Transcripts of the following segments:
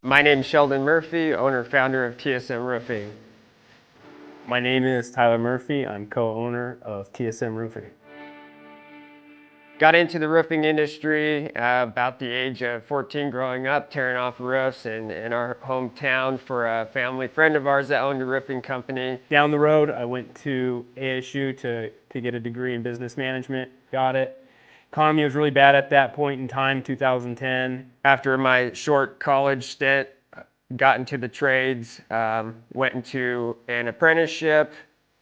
My name is Sheldon Murphy, owner-founder of TSM Roofing. My name is Tyler Murphy. I'm co-owner of TSM Roofing. Got into the roofing industry about the age of 14 growing up, tearing off roofs in our hometown for a family friend of ours that owned a roofing company. Down the road, I went to ASU to get a degree in business management, got it. Economy was really bad at that point in time, 2010. After my short college stint, got into the trades, went into an apprenticeship,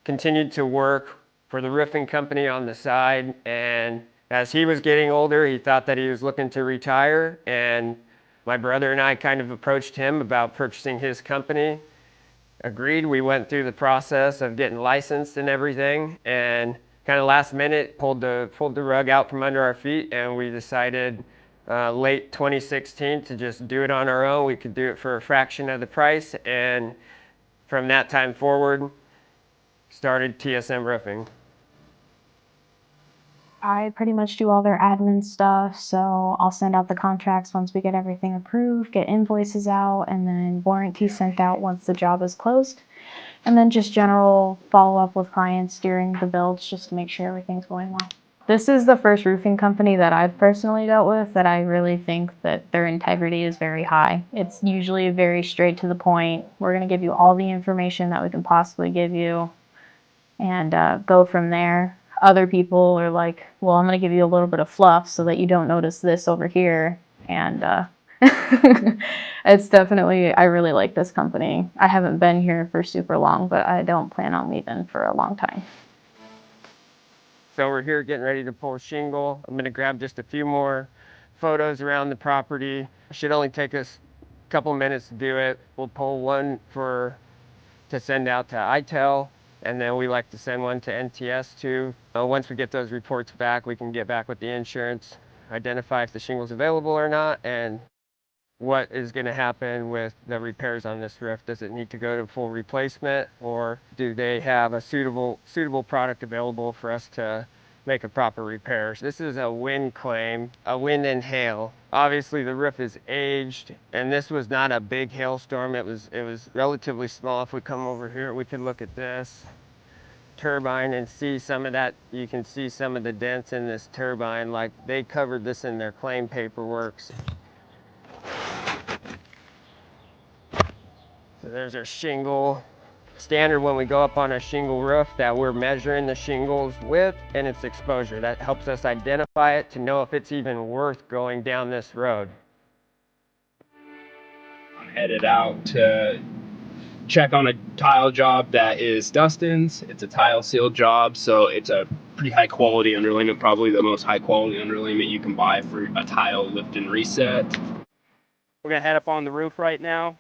continued to work for the roofing company on the side, and as he was getting older, he thought that he was looking to retire, and my brother and I kind of approached him about purchasing his company. Agreed. We went through the process of getting licensed and everything, and kind of last minute pulled the rug out from under our feet, and we decided late 2016 to just do it on our own. We could do it for a fraction of the price, and from that time forward, started TSM Roofing. I pretty much do all their admin stuff, so I'll send out the contracts once we get everything approved, get invoices out, and then warranties sent out once the job is closed. And then just general follow-up with clients during the builds just to make sure everything's going well. This is the first roofing company that I've personally dealt with that I really think that their integrity is very high. It's usually very straight to the point. We're going to give you all the information that we can possibly give you and go from there. Other people are like, well, I'm going to give you a little bit of fluff so that you don't notice this over here. And it's definitely, I really like this company. I haven't been here for super long, but I don't plan on leaving for a long time. So we're here getting ready to pull shingle. I'm going to grab just a few more photos around the property. It should only take us a couple minutes to do it. We'll pull one to send out to ITEL, and then we like to send one to NTS too. Once we get those reports back, we can get back with the insurance, identify if the shingle's available or not, and what is going to happen with the repairs on this roof. Does it need to go to full replacement, or do they have a suitable product available for us to make a proper repair? This is a wind claim, a wind and hail. Obviously the roof is aged, and this was not a big hailstorm. It was relatively small. If we come over here, we can look at this turbine and see some of that. You can see some of the dents in this turbine, like they covered this in their claim paperwork. So there's our shingle. Standard when we go up on a shingle roof that we're measuring the shingle's width and its exposure. That helps us identify it to know if it's even worth going down this road. I'm headed out to check on a tile job that is Dustin's. It's a tile seal job, so it's a pretty high quality underlayment, probably the most high quality underlayment you can buy for a tile lift and reset. We're gonna head up on the roof right now.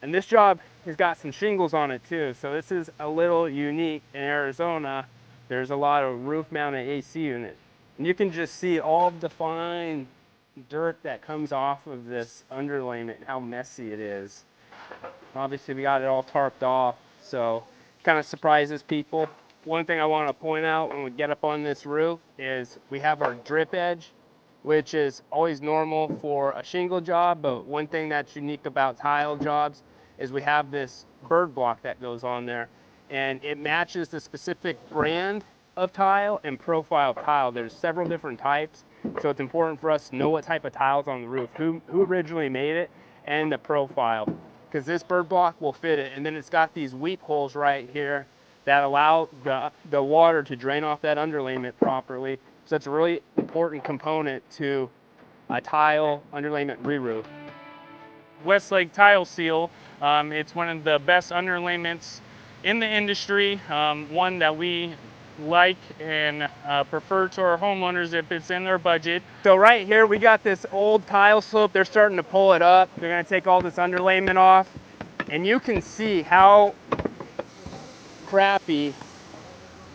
And this job has got some shingles on it too. So this is a little unique in Arizona. There's a lot of roof mounted AC units. And you can just see all of the fine dirt that comes off of this underlayment and how messy it is. Obviously we got it all tarped off, so it kind of surprises people. One thing I want to point out when we get up on this roof is we have our drip edge, which is always normal for a shingle job, but one thing that's unique about tile jobs is we have this bird block that goes on there, and it matches the specific brand of tile and profile of tile. There's several different types, so it's important for us to know what type of tile's on the roof, who originally made it, and the profile, because this bird block will fit it. And then it's got these weep holes right here that allow the water to drain off that underlayment properly. So it's a really important component to a tile underlayment re-roof. Westlake Tile Seal, it's one of the best underlayments in the industry, one that we like and prefer to our homeowners if it's in their budget. So right here we got this old tile slope. They're starting to pull it up. They're gonna take all this underlayment off, and you can see how crappy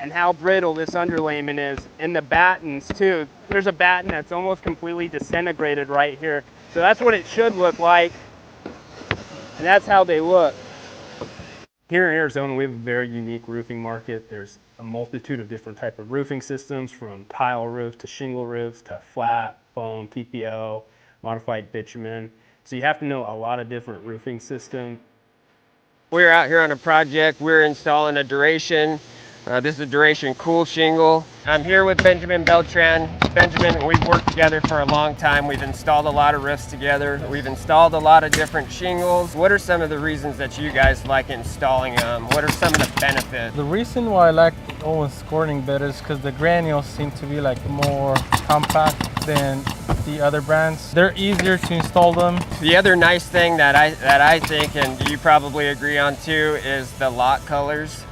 and how brittle this underlayment is, and the battens too. There's a batten that's almost completely disintegrated right here. So that's what it should look like, and that's how they look. Here in Arizona, we have a very unique roofing market. There's a multitude of different types of roofing systems, from tile roof to shingle roofs to flat, foam, TPO, modified bitumen. So you have to know a lot of different roofing systems. We're out here on a project. We're installing a duration. This is a duration cool shingle. I'm here with Benjamin Beltran. Benjamin, we've worked together for a long time. We've installed a lot of roofs together. We've installed a lot of different shingles. What are some of the reasons that you guys like installing them? What are some of the benefits? The reason why I like Owens Corning better is because the granules seem to be like more compact than the other brands. They're easier to install them. The other nice thing that I think, and you probably agree on too, is the lot colors.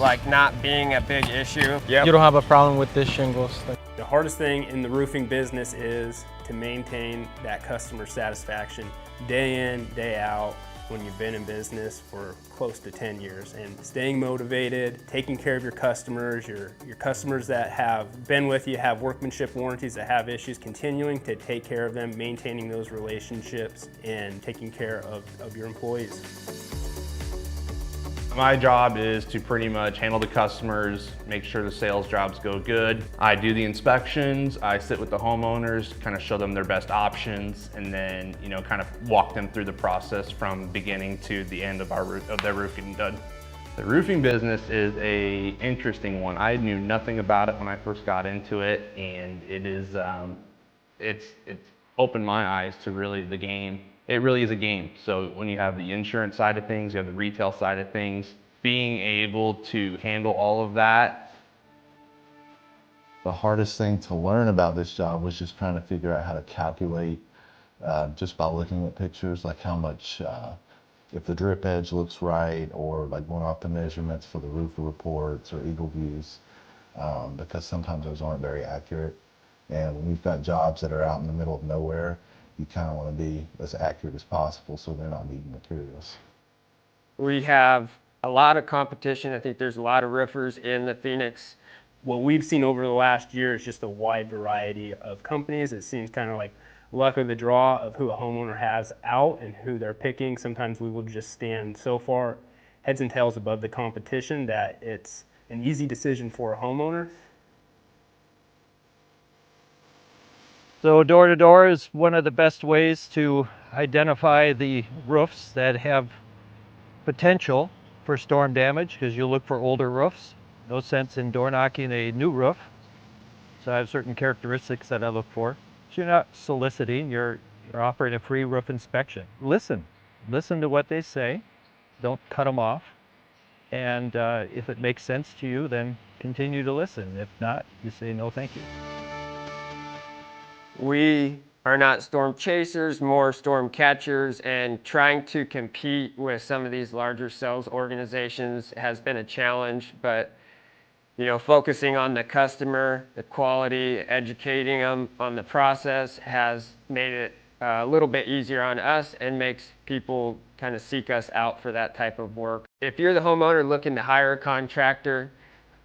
Like not being a big issue. Yep. You don't have a problem with this shingles. The hardest thing in the roofing business is to maintain that customer satisfaction day in, day out when you've been in business for close to 10 years. And staying motivated, taking care of your customers, your customers that have been with you, have workmanship warranties, that have issues, continuing to take care of them, maintaining those relationships, and taking care of your employees. My job is to pretty much handle the customers, make sure the sales jobs go good. I do the inspections, I sit with the homeowners, kind of show them their best options, and then, you know, kind of walk them through the process from beginning to the end of their roof getting done. The roofing business is an interesting one. I knew nothing about it when I first got into it, and it is, it's opened my eyes to really the game. It really is a game. So when you have the insurance side of things, you have the retail side of things, being able to handle all of that. The hardest thing to learn about this job was just trying to figure out how to calculate just by looking at pictures, like how much, if the drip edge looks right, or like going off the measurements for the roofer reports or eagle views, because sometimes those aren't very accurate. And when you've got jobs that are out in the middle of nowhere, you kind of want to be as accurate as possible so they're not needing materials. We have a lot of competition. I think there's a lot of roofers in the Phoenix. What we've seen over the last year is just a wide variety of companies. It seems kind of like luck of the draw of who a homeowner has out and who they're picking. Sometimes we will just stand so far heads and tails above the competition that it's an easy decision for a homeowner. So door-to-door is one of the best ways to identify the roofs that have potential for storm damage, because you look for older roofs. No sense in door knocking a new roof. So I have certain characteristics that I look for. So you're not soliciting, you're offering a free roof inspection. Listen to what they say. Don't cut them off. And if it makes sense to you, then continue to listen. If not, you say no thank you. We are not storm chasers, more storm catchers, and trying to compete with some of these larger sales organizations has been a challenge, but you know, focusing on the customer, the quality, educating them on the process has made it a little bit easier on us and makes people kind of seek us out for that type of work. If you're the homeowner looking to hire a contractor,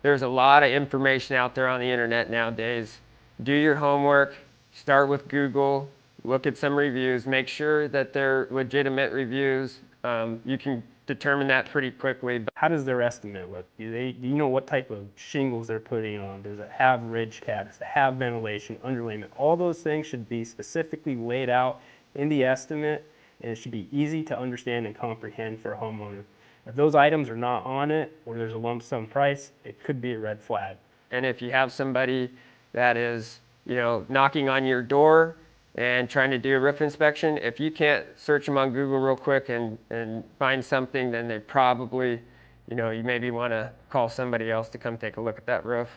there's a lot of information out there on the internet nowadays. Do your homework. Start with Google, look at some reviews, make sure that they're legitimate reviews. You can determine that pretty quickly. How does their estimate look? Do you know what type of shingles they're putting on? Does it have ridge cap? Does it have ventilation, underlayment? All those things should be specifically laid out in the estimate, and it should be easy to understand and comprehend for a homeowner. If those items are not on it, or there's a lump sum price, it could be a red flag. And if you have somebody that is, you know, knocking on your door and trying to do a roof inspection, if you can't search them on Google real quick and find something, then they probably, you know, you maybe want to call somebody else to come take a look at that roof.